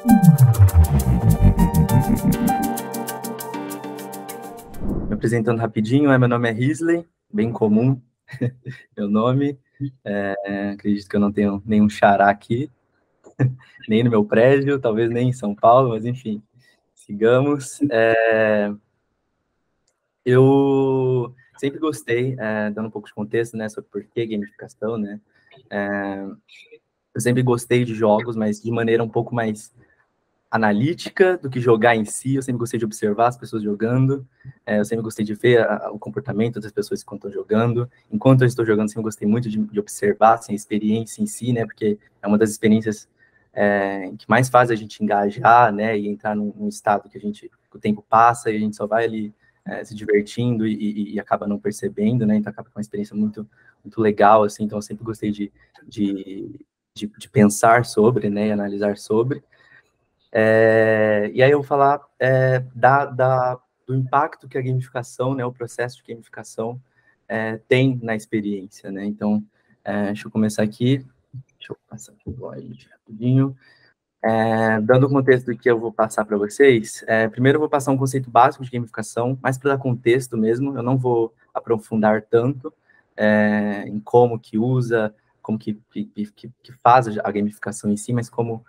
Me apresentando rapidinho, meu nome é Risley, bem comum, meu nome. Acredito que eu não tenho nenhum xará aqui, nem no meu prédio, talvez nem em São Paulo, mas enfim, sigamos. Eu sempre gostei, dando um pouco de contexto, né, sobre por que gamificação, né. Eu sempre gostei de jogos, mas de maneira um pouco mais analítica do que jogar em si. Eu sempre gostei de observar as pessoas jogando, eu sempre gostei de ver o comportamento das pessoas enquanto estão jogando. Enquanto eu estou jogando, sempre gostei muito de observar assim, a experiência em si, né, porque é uma das experiências que mais faz a gente engajar, né, e entrar num estado que o tempo passa e a gente só vai ali se divertindo e acaba não percebendo, né, então acaba com uma experiência muito, muito legal, assim. Então eu sempre gostei de pensar sobre, né, e analisar sobre. E aí eu vou falar do impacto que a gamificação, né, o processo de gamificação tem na experiência, né? Então, deixa eu começar aqui. Deixa eu passar aqui o slide rapidinho. Dando o contexto do que eu vou passar para vocês, primeiro eu vou passar um conceito básico de gamificação, mais para dar contexto mesmo. Eu não vou aprofundar tanto em como que usa, como que faz a gamificação em si, mas como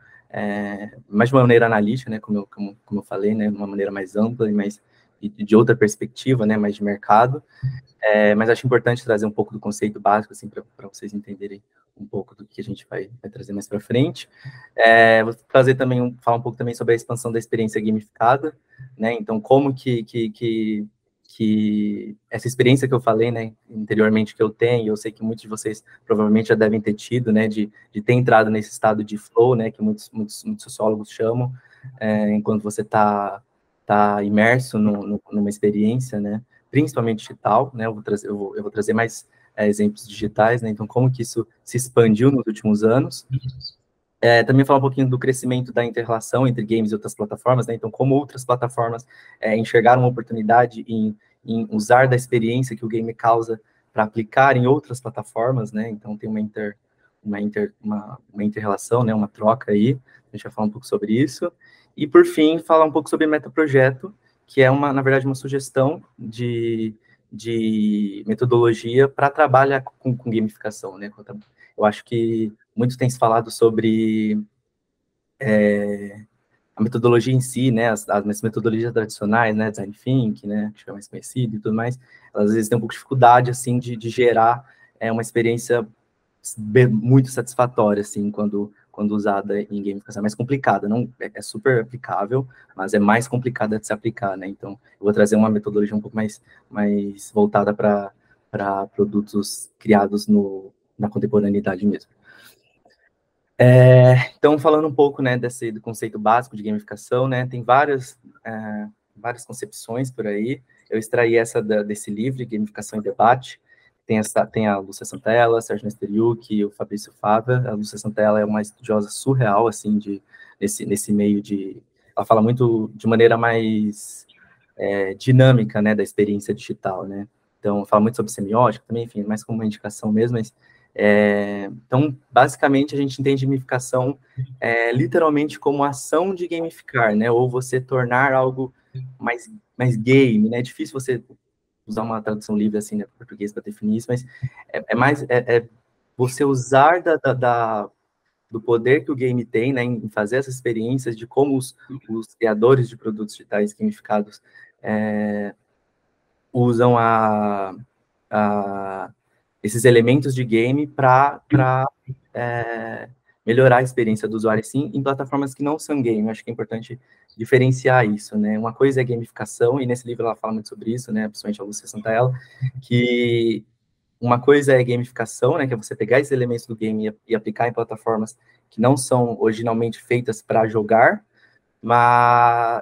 mais de uma maneira analítica, né, como eu falei, né, de uma maneira mais ampla e de outra perspectiva, né, mais de mercado. Mas acho importante trazer um pouco do conceito básico, assim, para vocês entenderem um pouco do que a gente vai trazer mais para frente. Vou trazer também, falar um pouco também sobre a expansão da experiência gamificada, né? Então, como que essa experiência que eu falei, né, anteriormente, que eu tenho, eu sei que muitos de vocês provavelmente já devem ter tido, né, de ter entrado nesse estado de flow, né, que muitos sociólogos chamam, enquanto você está imerso numa experiência, né, principalmente digital, né? Eu vou trazer mais exemplos digitais, né? Então, como que isso se expandiu nos últimos anos. Também falar um pouquinho do crescimento da inter-relação entre games e outras plataformas, né? Então, como outras plataformas enxergaram uma oportunidade em usar da experiência que o game causa para aplicar em outras plataformas, né? Então, tem uma inter-relação, né? Uma troca aí. A gente vai falar um pouco sobre isso. E, por fim, falar um pouco sobre metaprojeto, que é, na verdade, uma sugestão de metodologia para trabalhar com gamificação, né? Eu acho que muito tem se falado sobre a metodologia em si, né? As metodologias tradicionais, né? Design Thinking, né? Que é mais conhecido e tudo mais, elas às vezes têm um pouco de dificuldade, assim, de gerar uma experiência muito satisfatória, assim, quando usada em gamificação. É mais complicada, não é super aplicável, mas é mais complicada de se aplicar, né? Então, eu vou trazer uma metodologia um pouco mais voltada para produtos criados na contemporaneidade mesmo. Então, falando um pouco, né, do conceito básico de gamificação, né, tem várias concepções por aí. Eu extraí essa desse livro, Gamificação em Debate. Tem a Lúcia Santella, Sérgio Nesteriuk e o Fabrício Fava. A Lúcia Santella é uma estudiosa surreal, assim, nesse meio de... Ela fala muito de maneira mais dinâmica, né, da experiência digital, né. Então, fala muito sobre semiótica também, enfim, mais como uma indicação mesmo, mas... então, basicamente, a gente entende gamificação literalmente como ação de gamificar, né? Ou você tornar algo mais game, né? É difícil você usar uma tradução livre assim, né, para português para definir isso, mas mais você usar do poder que o game tem, né, em fazer essas experiências, de como os criadores de produtos digitais gamificados usam esses elementos de game para melhorar a experiência do usuário, sim, em plataformas que não são game. Eu acho que é importante diferenciar isso, né? Uma coisa é gamificação, e nesse livro ela fala muito sobre isso, né? Principalmente a Lúcia Santella, que uma coisa é gamificação, né? Que é você pegar esses elementos do game e aplicar em plataformas que não são originalmente feitas para jogar,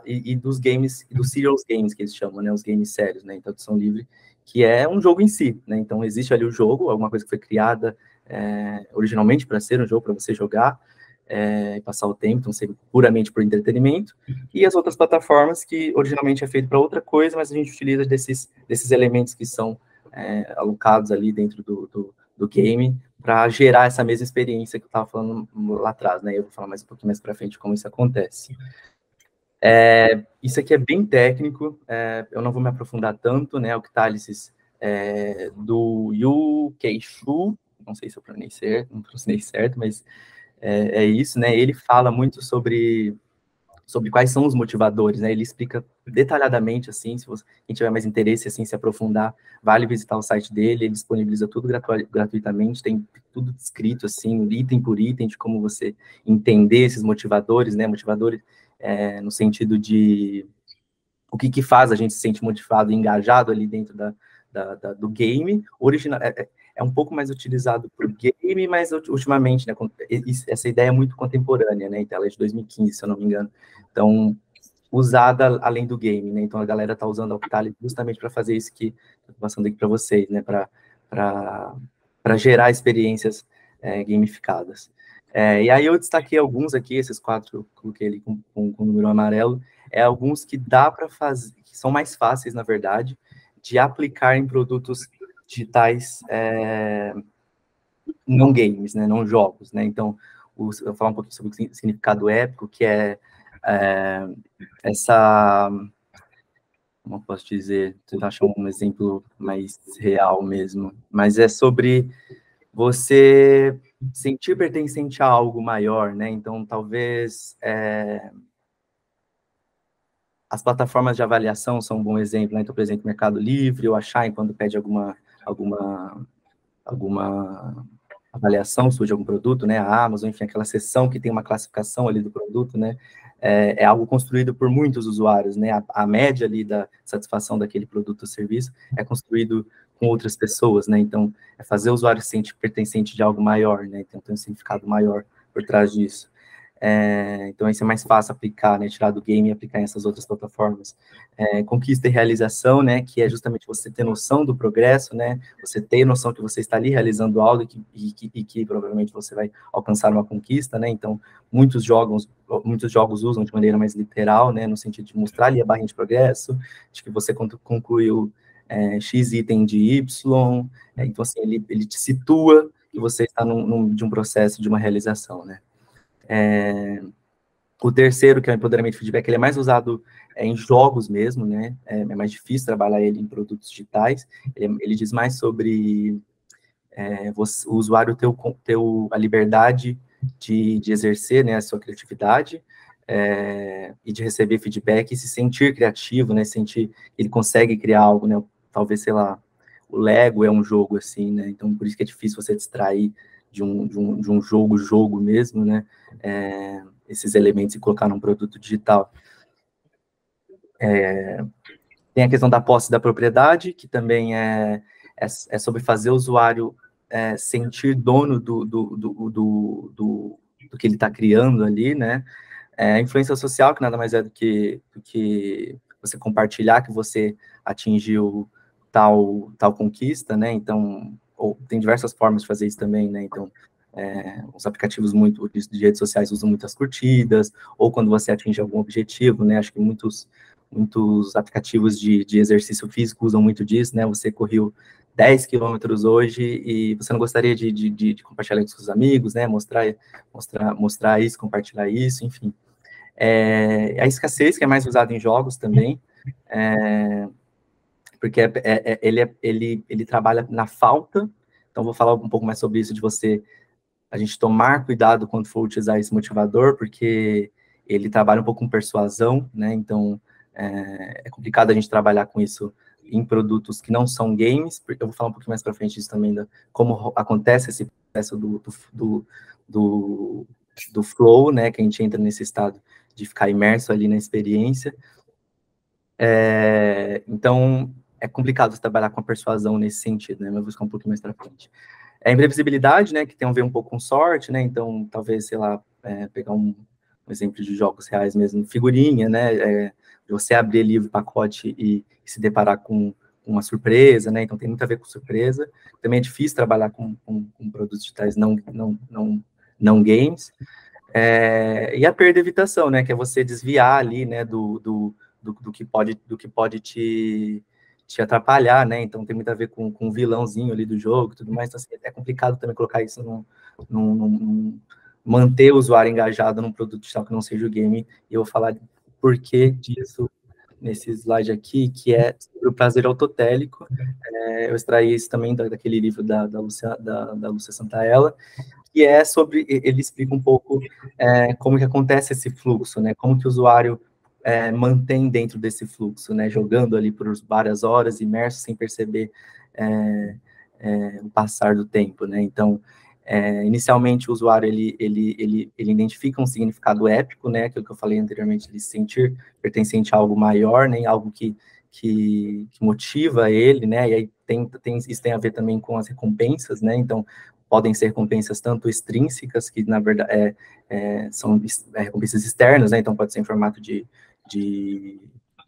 e dos games, dos serious games, que eles chamam, né? Os games sérios, né? Em tradução livre, que é um jogo em si, né? Então, existe ali o jogo, alguma coisa que foi criada originalmente para ser um jogo, para você jogar e passar o tempo, então, ser puramente por entretenimento, e as outras plataformas que originalmente é feito para outra coisa, mas a gente utiliza desses elementos que são alocados ali dentro do game para gerar essa mesma experiência que eu estava falando lá atrás, né? Eu vou falar mais um pouquinho mais para frente como isso acontece. Isso aqui é bem técnico, eu não vou me aprofundar tanto, né? O Octalysis do Yu Keishu, não sei se eu pronunciei certo, mas é isso, né? Ele fala muito sobre quais são os motivadores, né? Ele explica detalhadamente, assim, se você, quem tiver mais interesse, assim, se aprofundar, vale visitar o site dele, ele disponibiliza tudo gratuitamente, tem tudo escrito, assim, item por item, de como você entender esses motivadores, né? Motivadores no sentido de o que faz a gente se sentir motivado e engajado ali dentro do game. Original, é um pouco mais utilizado por game, mas ultimamente, né, essa ideia é muito contemporânea, né, então ela é de 2015, se eu não me engano. Então, usada além do game, né, então a galera tá usando a Octalysis justamente para fazer isso que eu tô passando aqui para vocês, né, para gerar experiências gamificadas. E aí eu destaquei alguns aqui, esses 4 eu coloquei ali com o número amarelo, alguns que dá para fazer, que são mais fáceis, na verdade, de aplicar em produtos digitais não games, né, não jogos, né, então, eu vou falar um pouquinho sobre o significado épico, que é essa, como eu posso dizer, tentar achar um exemplo mais real mesmo, mas é sobre você sentir pertencente a algo maior, né, então, talvez as plataformas de avaliação são um bom exemplo, né? Então, por exemplo, Mercado Livre, ou a Shine, quando pede alguma avaliação de algum produto, né? A Amazon, enfim, aquela seção que tem uma classificação ali do produto, né? É algo construído por muitos usuários, né? A média ali da satisfação daquele produto ou serviço é construído com outras pessoas, né? Então, é fazer o usuário se sentir pertencente de algo maior, né? Então, tem um significado maior por trás disso. Então, isso é mais fácil aplicar, né, tirar do game e aplicar em essas outras plataformas. Conquista e realização, né, que é justamente você ter noção do progresso, né, você ter noção que você está ali realizando algo e que provavelmente você vai alcançar uma conquista, né, então muitos jogos usam de maneira mais literal, né, no sentido de mostrar ali a barrinha de progresso, de que você concluiu X item de Y, então assim, ele te situa que você está de um processo de uma realização, né. O terceiro, que é o empoderamento feedback, ele é mais usado em jogos mesmo, né? É mais difícil trabalhar ele em produtos digitais. Ele diz mais sobre o usuário ter a liberdade de exercer, né, a sua criatividade e de receber feedback e se sentir criativo, né? Sentir que ele consegue criar algo, né? Talvez, sei lá, o Lego é um jogo assim, né? Então, por isso que é difícil você distrair de um jogo mesmo, né? Esses elementos e colocar num produto digital. Tem a questão da posse da propriedade, que também é sobre fazer o usuário sentir dono do que ele está criando ali, né? A influência social, que nada mais é do que você compartilhar que você atingiu tal conquista, né? Então, tem diversas formas de fazer isso também, né? Então, os aplicativos de redes sociais usam muitas curtidas, ou quando você atinge algum objetivo, né? Acho que muitos aplicativos de exercício físico usam muito disso, né? Você correu 10 quilômetros hoje e você não gostaria de compartilhar com seus amigos, né? Mostrar isso, compartilhar isso, enfim. A escassez, que é mais usada em jogos também, porque ele trabalha na falta, então vou falar um pouco mais sobre isso, a gente tomar cuidado quando for utilizar esse motivador, porque ele trabalha um pouco com persuasão, né, então é complicado a gente trabalhar com isso em produtos que não são games, porque eu vou falar um pouquinho mais para frente disso também, como acontece esse processo do flow, né, que a gente entra nesse estado de ficar imerso ali na experiência. Então, é complicado trabalhar com a persuasão nesse sentido, né, mas eu vou ficar um pouquinho mais para frente. A imprevisibilidade, né, que tem a ver um pouco com sorte, né, então, talvez, sei lá, pegar um exemplo de jogos reais mesmo, figurinha, né, você abrir ali o pacote e se deparar com uma surpresa, né, então tem muito a ver com surpresa. Também é difícil trabalhar com produtos digitais não games. E a perda e evitação, né, que é você desviar ali, né, do que pode te te atrapalhar, né? Então tem muito a ver com o vilãozinho ali do jogo e tudo mais. Então, assim, é complicado também colocar isso manter o usuário engajado num produto digital que não seja o game. E eu vou falar por que disso nesse slide aqui, que é sobre o prazer autotélico. Eu extraí isso também daquele livro da Lúcia Santaella, que é sobre, ele explica um pouco como que acontece esse fluxo, né? Como que o usuário mantém dentro desse fluxo, né? Jogando ali por várias horas, imerso, sem perceber o passar do tempo, né? Então, inicialmente o usuário, ele identifica um significado épico, né? Aquilo que eu falei anteriormente, ele se sentir pertencente a algo maior, né? Algo que motiva ele, né? E aí isso tem a ver também com as recompensas, né? Então, podem ser recompensas tanto extrínsecas, que na verdade são recompensas externas, né? Então, pode ser em formato de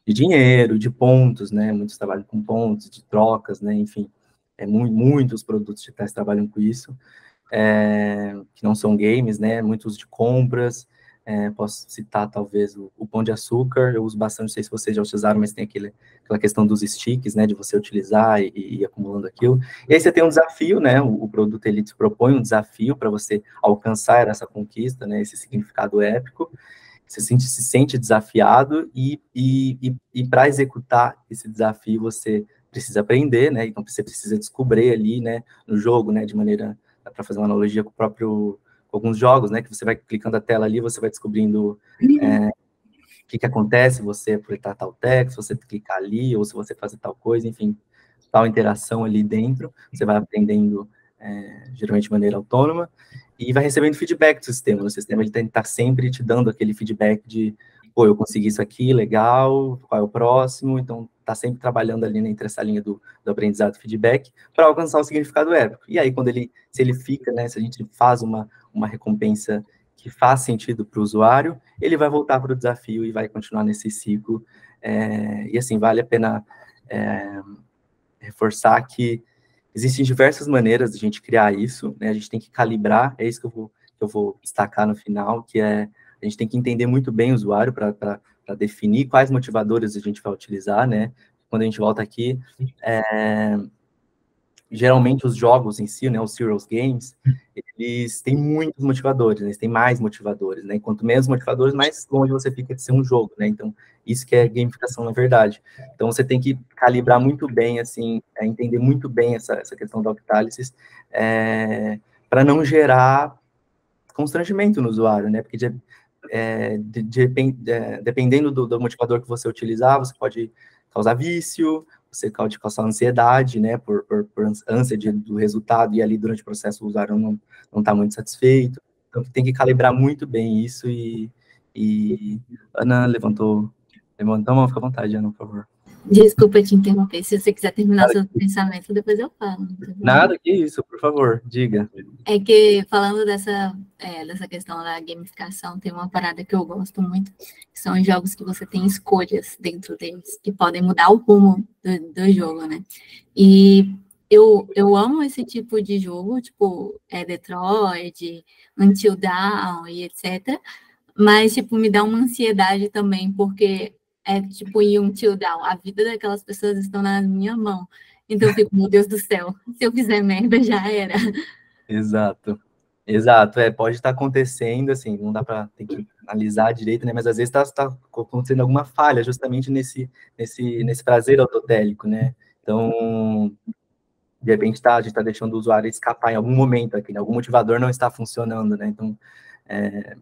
dinheiro, de pontos, né? Muitos trabalham com pontos, de trocas, né? Enfim, muitos produtos digitais trabalham com isso, que não são games, né? Muitos de compras. Posso citar, talvez, o Pão de Açúcar, eu uso bastante, não sei se vocês já utilizaram, mas tem aquela questão dos sticks, né, de você utilizar e ir acumulando aquilo. E aí você tem um desafio, né, o produto, ele te propõe um desafio para você alcançar essa conquista, né, esse significado épico. Você se sente desafiado e para executar esse desafio, você precisa aprender, né, então você precisa descobrir ali, né, no jogo, né, de maneira, para fazer uma analogia com o próprio alguns jogos, né, que você vai clicando a tela ali, você vai descobrindo o que acontece, você apertar tal texto, se você clicar ali, ou se você fazer tal coisa, enfim, tal interação ali dentro, você vai aprendendo, geralmente de maneira autônoma, e vai recebendo feedback do sistema. O sistema, ele tem que estar sempre te dando aquele feedback de, pô, eu consegui isso aqui, legal, qual é o próximo? Então, tá sempre trabalhando ali, né, entre essa linha do aprendizado e feedback, para alcançar o significado épico. E aí, se ele fica, né, se a gente faz uma recompensa que faz sentido para o usuário, ele vai voltar para o desafio e vai continuar nesse ciclo. E assim, vale a pena reforçar que existem diversas maneiras de a gente criar isso, né? A gente tem que calibrar, é isso que eu vou destacar no final, que a gente tem que entender muito bem o usuário para definir quais motivadores a gente vai utilizar, né? Quando a gente volta aqui, geralmente os jogos em si, né, os Serious Games, eles têm muitos motivadores, né, eles têm mais motivadores, né? Quanto menos motivadores, mais longe você fica de ser um jogo, né? Então, isso que é gamificação, na verdade. Então, você tem que calibrar muito bem, assim, entender muito bem essa questão da octálisis, para não gerar constrangimento no usuário, né? Porque dependendo do motivador que você utilizar, você pode causar vício, você pode causar ansiedade, né, por ânsia do resultado, e ali durante o processo o usuário não está muito satisfeito. Então, tem que calibrar muito bem isso e Ana levantou a mão, fica à vontade, Ana, por favor. Desculpa te interromper, se você quiser terminar seu pensamento, depois eu falo. Nada, que isso, por favor, diga. É que, falando dessa questão da gamificação, tem uma parada que eu gosto muito, que são os jogos que você tem escolhas dentro deles, que podem mudar o rumo do jogo, né? E eu amo esse tipo de jogo, tipo, Detroit, Until Dawn e etc., mas, tipo, me dá uma ansiedade também, porque tipo, em Until Dawn, a vida daquelas pessoas estão na minha mão. Então eu fico, meu Deus do céu, se eu fizer merda, já era. Exato, pode estar acontecendo, assim, não dá para, tem que analisar direito, né, mas às vezes está acontecendo alguma falha, justamente nesse prazer autotélico, né, então, de repente a gente está deixando o usuário escapar em algum momento aqui, né? Algum motivador não está funcionando, né, então,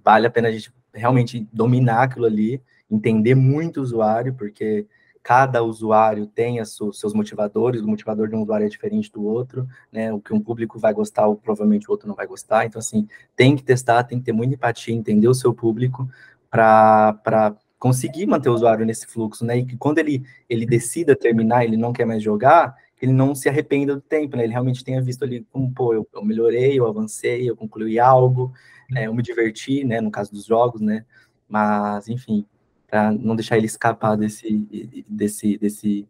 vale a pena a gente realmente dominar aquilo ali, entender muito o usuário, porque cada usuário tem seus motivadores, o motivador de um usuário é diferente do outro, né? O que um público vai gostar, ou provavelmente o outro não vai gostar. Então, assim, tem que testar, tem que ter muita empatia, entender o seu público para conseguir manter o usuário nesse fluxo, né? E que quando ele decida terminar, ele não quer mais jogar, ele não se arrependa do tempo, né? Ele realmente tenha visto ali como, pô, eu melhorei, eu avancei, eu concluí algo, eu me diverti, né? No caso dos jogos, né? Mas, enfim, para não deixar ele escapar desse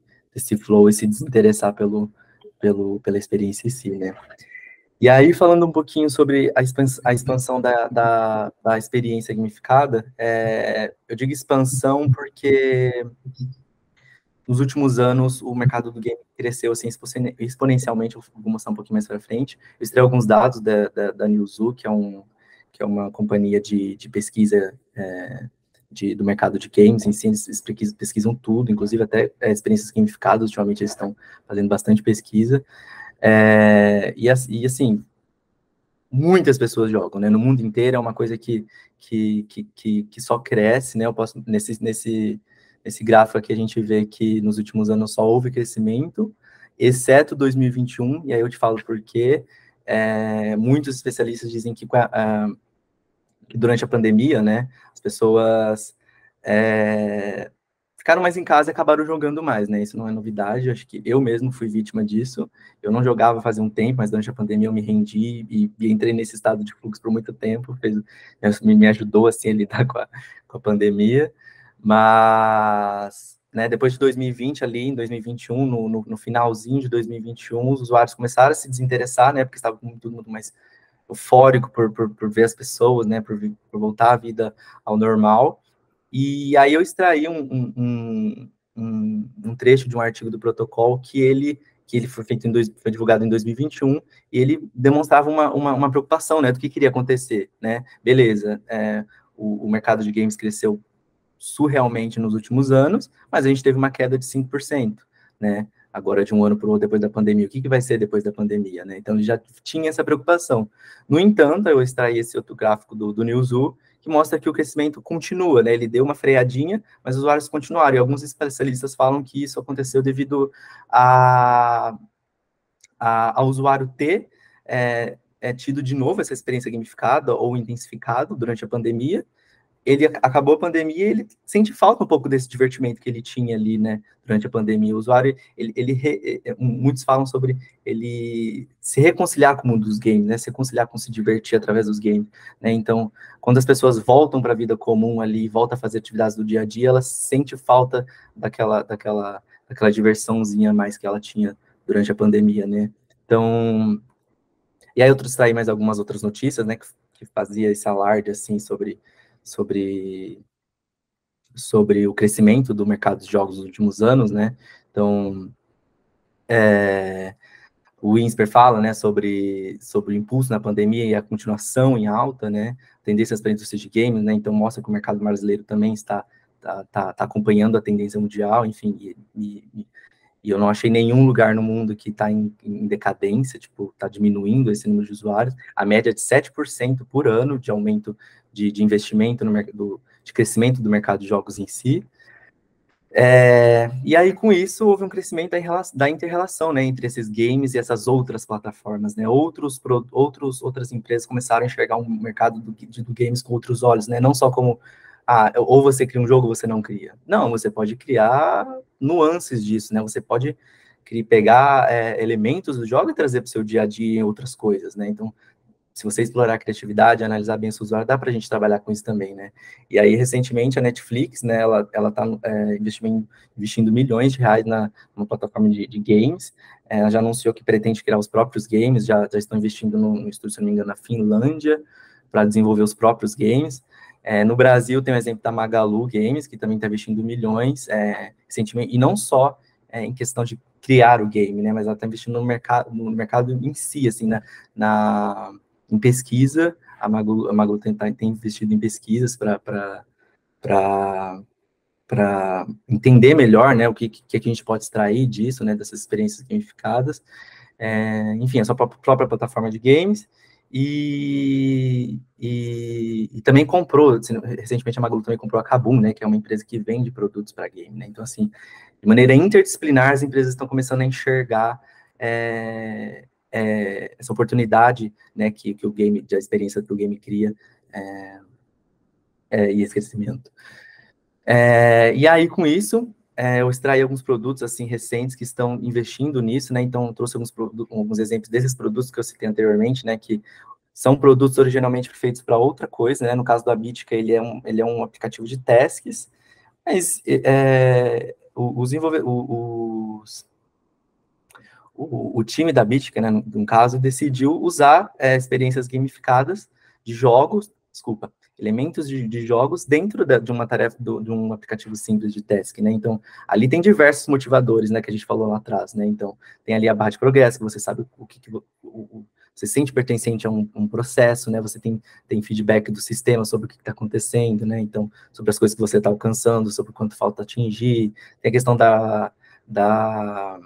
flow e se desinteressar pela experiência em si, né? E aí, falando um pouquinho sobre a expansão da experiência gamificada, eu digo expansão porque nos últimos anos, o mercado do game cresceu assim, exponencialmente. Eu vou mostrar um pouquinho mais para frente. Eu extraí alguns dados da Newzoo, que é uma companhia de pesquisa do mercado de games. Em si, eles pesquisam tudo, inclusive até experiências gamificadas. Ultimamente, eles estão fazendo bastante pesquisa. E assim, muitas pessoas jogam, né? No mundo inteiro é uma coisa que só cresce, né? Eu posso, nesse gráfico aqui a gente vê que nos últimos anos só houve crescimento, exceto 2021, e aí eu te falo por quê. Muitos especialistas dizem que durante a pandemia, né, as pessoas ficaram mais em casa e acabaram jogando mais, né? Isso não é novidade, acho que eu mesmo fui vítima disso. Eu não jogava fazia um tempo, mas durante a pandemia eu me rendi e entrei nesse estado de fluxo por muito tempo, me ajudou, assim, a lidar com a pandemia. Mas, né, depois de 2020, ali em 2021, no finalzinho de 2021, os usuários começaram a se desinteressar, né, porque estava tudo muito mais eufórico por ver as pessoas, né, por voltar a vida ao normal. E aí eu extraí um trecho de um artigo do protocolo que ele foi feito foi divulgado em 2021, e ele demonstrava uma preocupação, né, do que queria acontecer, né? Beleza, o mercado de games cresceu surrealmente nos últimos anos, mas a gente teve uma queda de 5%, né? Agora, de um ano para o outro, depois da pandemia, o que vai ser depois da pandemia, né? Então, ele já tinha essa preocupação. No entanto, eu extraí esse outro gráfico do Newzoo, que mostra que o crescimento continua, né? Ele deu uma freadinha, mas os usuários continuaram. E alguns especialistas falam que isso aconteceu devido ao usuário ter tido de novo essa experiência gamificada ou intensificado durante a pandemia. Ele acabou a pandemia e ele sente falta um pouco desse divertimento que ele tinha ali, né, durante a pandemia. O usuário, muitos falam sobre ele se reconciliar com o mundo dos games, né, se reconciliar com se divertir através dos games, né. Então, quando as pessoas voltam para a vida comum ali, voltam a fazer atividades do dia a dia, elas sentem falta daquela diversãozinha a mais que ela tinha durante a pandemia, né. Então, e aí eu trouxe mais algumas outras notícias, né, que fazia esse alarde, assim, sobre o crescimento do mercado de jogos nos últimos anos, né? Então, o INSPER fala, né, sobre o impulso na pandemia e a continuação em alta, né? Tendências para a indústria de games, né? Então, mostra que o mercado brasileiro também está acompanhando a tendência mundial, enfim, e eu não achei nenhum lugar no mundo que está em decadência, tipo, está diminuindo esse número de usuários. A média é de 7% por ano de aumento de investimento de crescimento do mercado de jogos em si. E aí, com isso, houve um crescimento da inter-relação, né, entre esses games e essas outras plataformas, né, outras empresas começaram a enxergar um mercado do games com outros olhos, né, não só como, ou você cria um jogo ou você não cria. Não, você pode criar nuances disso, né, você pode pegar elementos do jogo e trazer para o seu dia a dia em outras coisas, né, então, se você explorar a criatividade, analisar bem o seu usuário, dá para a gente trabalhar com isso também, né? E aí, recentemente, a Netflix, né, ela está investindo milhões de reais numa plataforma de games. Ela já anunciou que pretende criar os próprios games, já estão investindo no estúdio, se não me engano, na Finlândia, para desenvolver os próprios games. No Brasil, tem o exemplo da Magalu Games, que também está investindo milhões recentemente, e não só em questão de criar o game, né, mas ela está investindo no mercado em si, assim, em pesquisa. A Magalu tem investido em pesquisas para entender melhor, né, o que a gente pode extrair disso, né, dessas experiências gamificadas. Enfim, a sua própria plataforma de games. E também comprou, assim, recentemente a Magalu também comprou a Kabum, né, que é uma empresa que vende produtos para game, né, então, assim, de maneira interdisciplinar, as empresas estão começando a enxergar essa oportunidade, né, que o game, a experiência que o game cria, e esse crescimento. E aí, com isso, eu extraí alguns produtos, assim, recentes que estão investindo nisso, né, então eu trouxe alguns exemplos desses produtos que eu citei anteriormente, né, que são produtos originalmente feitos para outra coisa, né, no caso do Abitica, ele é um aplicativo de tasks, mas o time da Bitica, né, no caso, decidiu usar experiências gamificadas de jogos, elementos de jogos dentro de uma tarefa, de um aplicativo simples de task, né? Então, ali tem diversos motivadores, né, que a gente falou lá atrás, né? Então, tem ali a barra de progresso, que você sabe você se sente pertencente a um processo, né? Você tem feedback do sistema sobre o que está acontecendo, né? Então, sobre as coisas que você está alcançando, sobre quanto falta atingir. Tem a questão da, da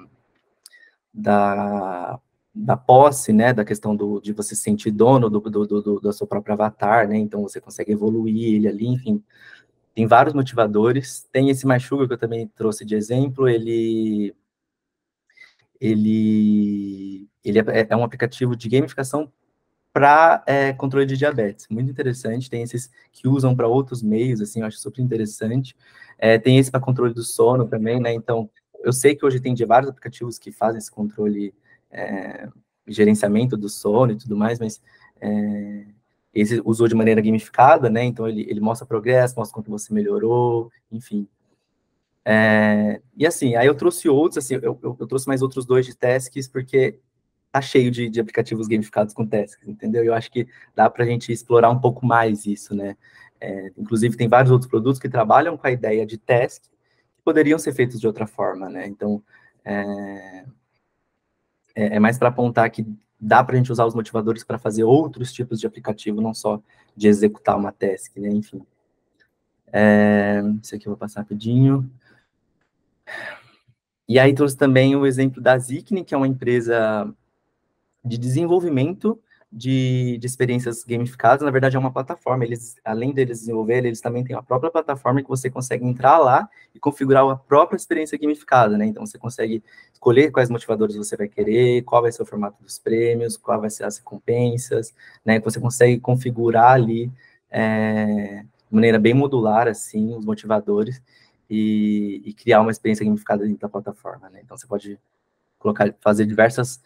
posse, né, da questão de você se sentir dono do seu próprio avatar, né, então você consegue evoluir ele ali, enfim, tem vários motivadores. Tem esse MySugar que eu também trouxe de exemplo, ele é um aplicativo de gamificação para controle de diabetes, muito interessante. Tem esses que usam para outros meios, assim, eu acho super interessante. Tem esse para controle do sono também, né, então eu sei que hoje tem vários aplicativos que fazem esse controle, gerenciamento do sono e tudo mais, mas esse usou de maneira gamificada, né, então ele mostra progresso, mostra quanto você melhorou, enfim. E assim, aí eu trouxe outros, assim, eu trouxe mais outros 2 de tasks, porque tá cheio de aplicativos gamificados com tasks, entendeu? Eu acho que dá para a gente explorar um pouco mais isso, né? Inclusive, tem vários outros produtos que trabalham com a ideia de task, que poderiam ser feitos de outra forma, né? Então, é mais para apontar que dá para a gente usar os motivadores para fazer outros tipos de aplicativo, não só de executar uma task, né? Enfim. Isso aqui eu vou passar rapidinho. E aí trouxe também o exemplo da Zikni, que é uma empresa de desenvolvimento de experiências gamificadas. Na verdade, é uma plataforma. Eles, além deles desenvolverem, eles também têm a própria plataforma que você consegue entrar lá e configurar a própria experiência gamificada, né? Então, você consegue escolher quais motivadores você vai querer, qual vai ser o formato dos prêmios, qual vai ser as recompensas, né? Você consegue configurar ali, de maneira bem modular, assim, os motivadores e criar uma experiência gamificada dentro da plataforma, né? Então, você pode fazer diversas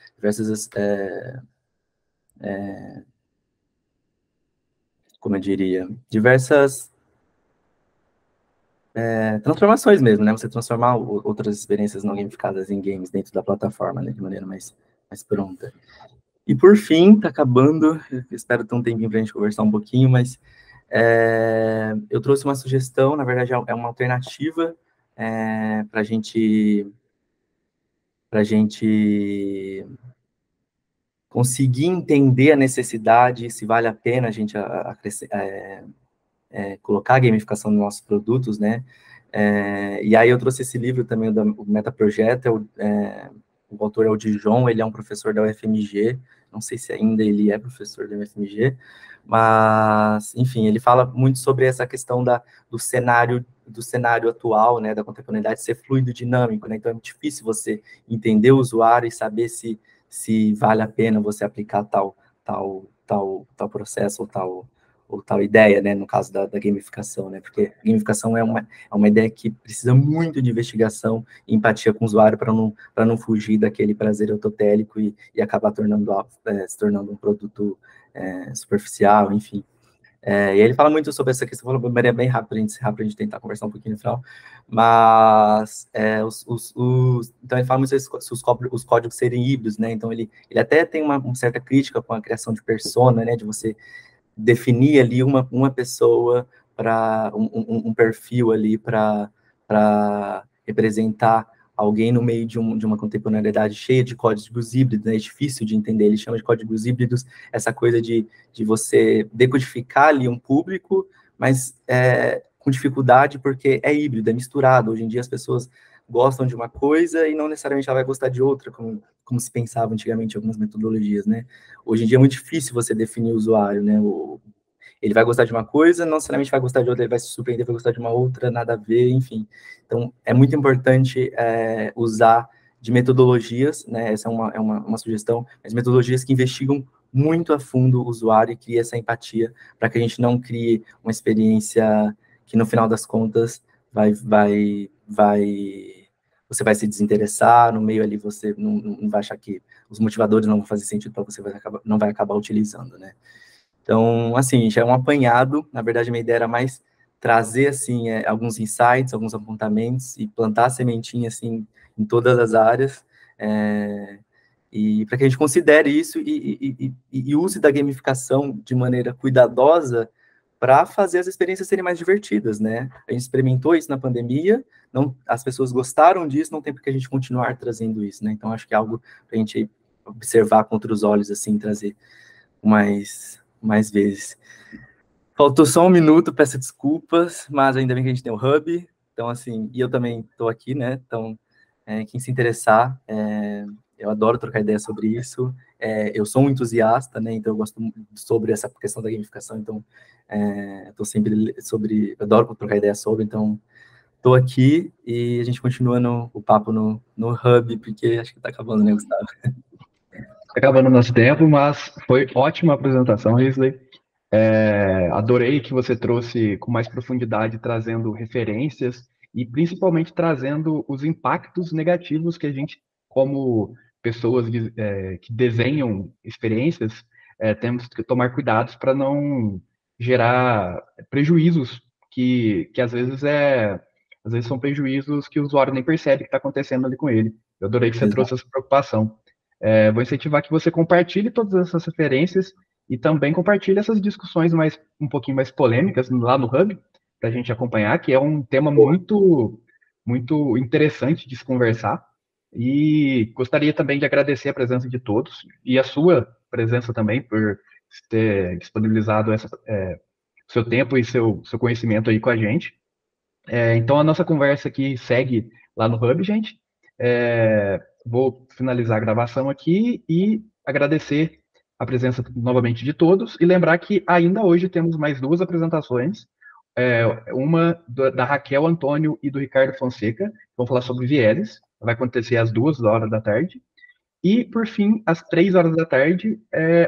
como eu diria, diversas transformações mesmo, né? Você transformar outras experiências não gamificadas em games dentro da plataforma, né? De maneira mais pronta. E por fim, tá acabando, eu espero ter um tempinho pra gente conversar um pouquinho, mas eu trouxe uma sugestão, na verdade é uma alternativa para a gente conseguir entender a necessidade, se vale a pena a gente colocar a gamificação nos nossos produtos, né? E aí eu trouxe esse livro também, do Meta Projeto, o autor é o Dijon, ele é um professor da UFMG, não sei se ainda ele é professor da UFMG, mas, enfim, ele fala muito sobre essa questão do cenário atual, né, da contemporaneidade ser fluido, dinâmico, né? Então é muito difícil você entender o usuário e saber se vale a pena você aplicar tal processo ou tal ideia, né, no caso da gamificação, né, porque gamificação é uma ideia que precisa muito de investigação e empatia com o usuário para não fugir daquele prazer autotélico e acabar se tornando um produto superficial, enfim. E aí ele fala muito sobre essa questão, falou de maneira bem rápida, para a gente tentar conversar um pouquinho no final, mas então ele fala muito sobre os códigos serem híbridos, né, então ele até tem uma certa crítica com a criação de persona, né, de você definir ali uma pessoa para um perfil ali para representar alguém no meio de uma contemporaneidade cheia de códigos híbridos, né? É difícil de entender, ele chama de códigos híbridos essa coisa de você decodificar ali um público, mas com dificuldade porque é híbrido, é misturado. Hoje em dia as pessoas gostam de uma coisa e não necessariamente ela vai gostar de outra, como se pensava antigamente em algumas metodologias, né? Hoje em dia é muito difícil você definir o usuário, né? Ele vai gostar de uma coisa, não necessariamente vai gostar de outra, ele vai se surpreender, vai gostar de uma outra, nada a ver, enfim. Então, é muito importante usar de metodologias, né? Essa é uma sugestão, mas metodologias que investigam muito a fundo o usuário e criem essa empatia, para que a gente não crie uma experiência que, no final das contas, você vai se desinteressar, no meio ali você não vai achar que os motivadores não vão fazer sentido para você, não vai acabar utilizando, né? Então, assim, já é um apanhado, na verdade a minha ideia era mais trazer, assim, alguns insights, alguns apontamentos e plantar a sementinha, assim, em todas as áreas, e para que a gente considere isso e use da gamificação de maneira cuidadosa para fazer as experiências serem mais divertidas, né? A gente experimentou isso na pandemia, não, as pessoas gostaram disso, não tem por que a gente continuar trazendo isso, né? Então, acho que é algo para a gente observar com outros olhos, assim, trazer mais vezes. Faltou só um minuto, peço desculpas, mas ainda bem que a gente tem o Hub, então, assim, e eu também estou aqui, né? Então, quem se interessar, eu adoro trocar ideia sobre isso. Eu sou um entusiasta, né? Então, eu gosto sobre essa questão da gamificação, então, estou sempre eu adoro trocar ideia sobre, então, estou aqui e a gente continua o papo no Hub, porque acho que está acabando, né, Gustavo? Acabando o nosso tempo, mas foi ótima a apresentação, Risley. Adorei que você trouxe com mais profundidade, trazendo referências e principalmente trazendo os impactos negativos que a gente, como pessoas que desenham experiências, temos que tomar cuidados para não gerar prejuízos que às vezes são prejuízos que o usuário nem percebe que está acontecendo ali com ele. Eu adorei que você trouxe essa preocupação. Vou incentivar que você compartilhe todas essas referências e também compartilhe essas discussões um pouquinho mais polêmicas lá no Hub, para a gente acompanhar, que é um tema muito, muito interessante de se conversar. E gostaria também de agradecer a presença de todos e a sua presença também por ter disponibilizado seu tempo e seu conhecimento aí com a gente. Então, a nossa conversa aqui segue lá no Hub, gente. Vou finalizar a gravação aqui e agradecer a presença novamente de todos e lembrar que ainda hoje temos mais 2 apresentações, uma da Raquel Antônio e do Ricardo Fonseca, que vão falar sobre vieses, vai acontecer às 2h, e por fim, às 3h,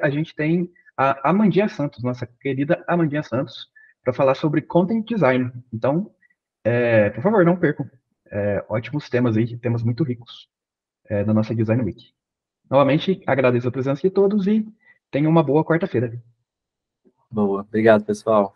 a gente tem a Amandinha Santos, nossa querida Amandinha Santos, para falar sobre Content Design. Então, por favor, não percam, ótimos temas aí, temas muito ricos da nossa Design Week. Novamente, agradeço a presença de todos e tenham uma boa quarta-feira. Boa, obrigado, pessoal.